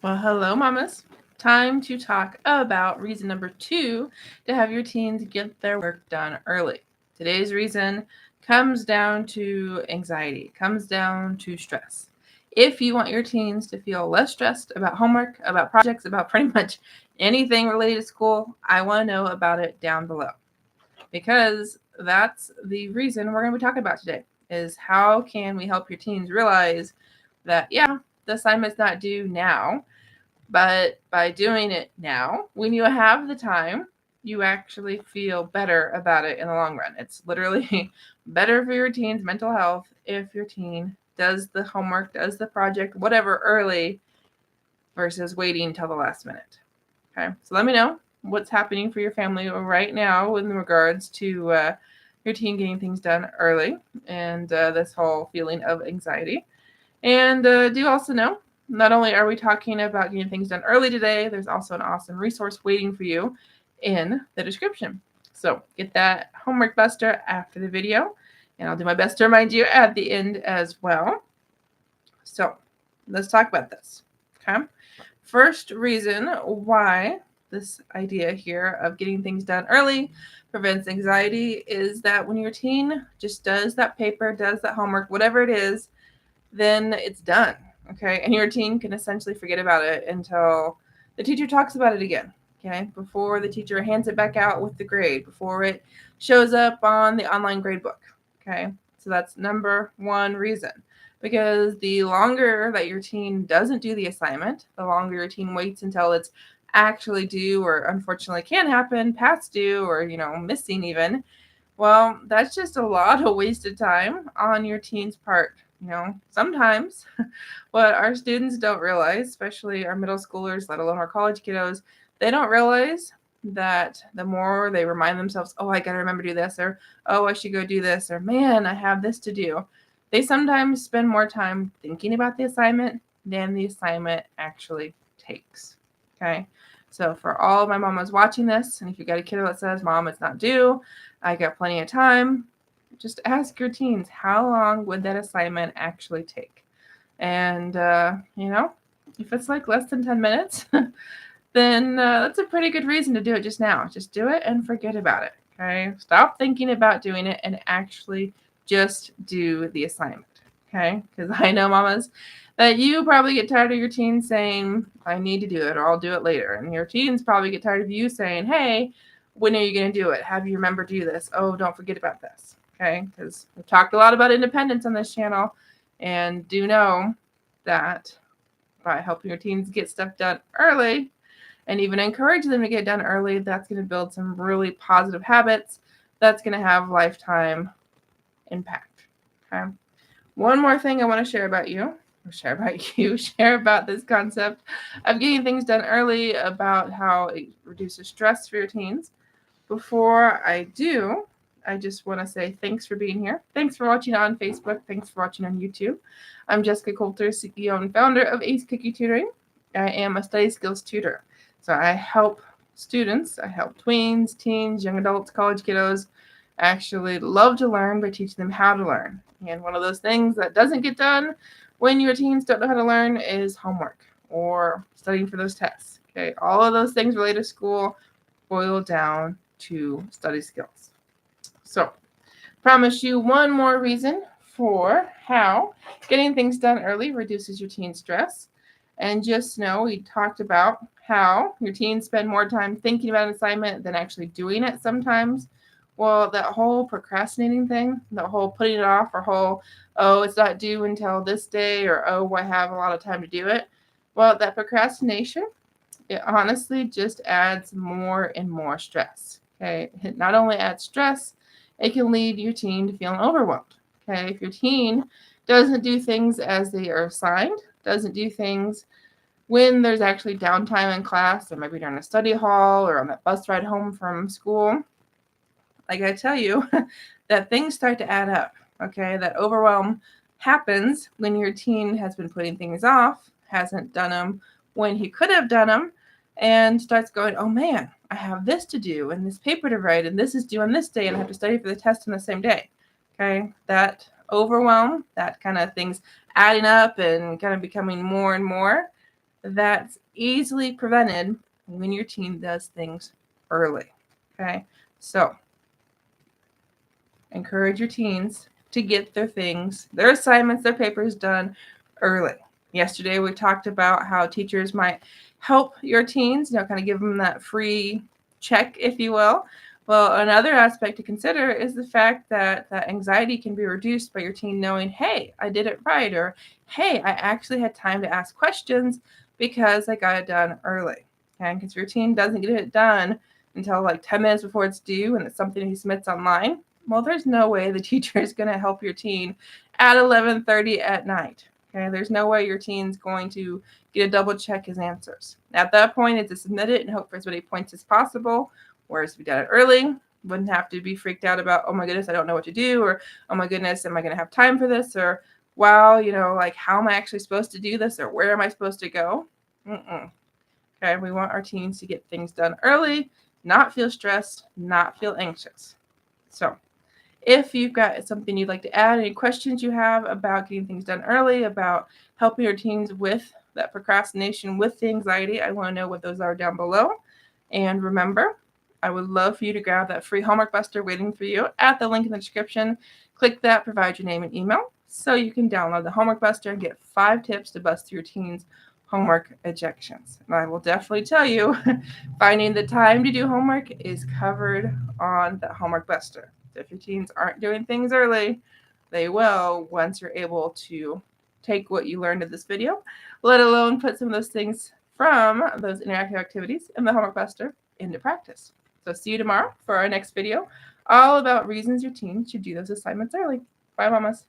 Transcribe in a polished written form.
Well, hello, mamas. Time to talk about reason number 2 to have your teens get their work done early. Today's reason comes down to anxiety, comes down to stress. If you want your teens to feel less stressed about homework, about projects, about pretty much anything related to school, I want to know about it down below. Because that's the reason we're going to be talking about today is how can we help your teens realize that, yeah, the assignment's not due now, but by doing it now, when you have the time, you actually feel better about it in the long run. It's literally better for your teen's mental health if your teen does the homework, does the project, whatever, early versus waiting until the last minute. Okay, so let me know what's happening for your family right now in regards to your teen getting things done early and this whole feeling of anxiety. And do also know, not only are we talking about getting things done early today, there's also an awesome resource waiting for you in the description. So get that homework buster after the video, and I'll do my best to remind you at the end as well. So let's talk about this. Okay. First reason why this idea here of getting things done early prevents anxiety is that when your teen just does that paper, does that homework, whatever it is, then it's done. Okay. And your teen can essentially forget about it until the teacher talks about it again. Okay. Before the teacher hands it back out with the grade, before it shows up on the online grade book. Okay. So that's number one reason. Because the longer that your teen doesn't do the assignment, the longer your teen waits until it's actually due, or unfortunately can happen, past due, or, missing even. Well, that's just a lot of wasted time on your teen's part. Sometimes what our students don't realize, especially our middle schoolers, let alone our college kiddos, they don't realize that the more they remind themselves, oh, I got to remember to do this, or, oh, I should go do this, or, man, I have this to do. They sometimes spend more time thinking about the assignment than the assignment actually takes. Okay. So for all of my mamas watching this, and if you got a kiddo that says, Mom, it's not due, I got plenty of time, just ask your teens, how long would that assignment actually take? And, if it's like less than 10 minutes, then that's a pretty good reason to do it just now. Just do it and forget about it. Okay. Stop thinking about doing it and actually just do the assignment. Okay. Because I know, mamas, that you probably get tired of your teens saying, I need to do it, or I'll do it later. And your teens probably get tired of you saying, hey, when are you going to do it? Have you remember to do this? Oh, don't forget about this. Okay. Because we've talked a lot about independence on this channel, and do know that by helping your teens get stuff done early, and even encourage them to get done early, that's going to build some really positive habits that's going to have lifetime impact. Okay. One more thing I want to share about this concept of getting things done early, about how it reduces stress for your teens. Before I do, I just want to say thanks for being here. Thanks for watching on Facebook. Thanks for watching on YouTube. I'm Jessyka Coulter, CEO and founder of Ace Cookie Tutoring. I am a study skills tutor. So I help students, I help tweens, teens, young adults, college kiddos actually love to learn by teaching them how to learn. And one of those things that doesn't get done when your teens don't know how to learn is homework or studying for those tests. Okay, all of those things related to school boil down to study skills. So, promise you one more reason for how getting things done early reduces your teen stress. And just know we talked about how your teens spend more time thinking about an assignment than actually doing it sometimes. Well, that whole procrastinating thing, the whole putting it off, or whole, oh, it's not due until this day, or, oh, I have a lot of time to do it. Well, that procrastination, it honestly just adds more and more stress. Okay. It not only adds stress, it can lead your teen to feeling overwhelmed. Okay. If your teen doesn't do things as they are assigned, doesn't do things when there's actually downtime in class, or maybe during a study hall, or on that bus ride home from school, like I tell you, that things start to add up. Okay. That overwhelm happens when your teen has been putting things off, hasn't done them when he could have done them, and starts going, oh man, I have this to do and this paper to write, and this is due on this day, and I have to study for the test on the same day. Okay. That overwhelm, that kind of things adding up and kind of becoming more and more, that's easily prevented when your teen does things early. Okay, so encourage your teens to get their things, their assignments, their papers done early. Yesterday, we talked about how teachers might help your teens, kind of give them that free check, if you will. Well, another aspect to consider is the fact that that anxiety can be reduced by your teen knowing, hey, I did it right, or hey, I actually had time to ask questions because I got it done early. Okay, because your teen doesn't get it done until like 10 minutes before it's due and it's something he submits online, well, there's no way the teacher is going to help your teen at 11:30 at night. Okay, there's no way your teen's going to get a double check his answers. At that point, it's to submit it and hope for as many points as possible. Whereas if we did it early, wouldn't have to be freaked out about, oh my goodness, I don't know what to do, or oh my goodness, am I going to have time for this, or wow, like how am I actually supposed to do this, or where am I supposed to go? Okay, we want our teens to get things done early, not feel stressed, not feel anxious. So if you've got something you'd like to add, any questions you have about getting things done early, about helping your teens with that procrastination, with the anxiety, I want to know what those are down below. And remember, I would love for you to grab that free homework buster waiting for you at the link in the description. Click that, provide your name and email, so you can download the homework buster and get 5 tips to bust through your teens' homework ejections. And I will definitely tell you, finding the time to do homework is covered on the homework buster. If your teens aren't doing things early, they will once you're able to take what you learned in this video, let alone put some of those things from those interactive activities in the homework buster into practice. So see you tomorrow for our next video, all about reasons your teens should do those assignments early. Bye, mamas.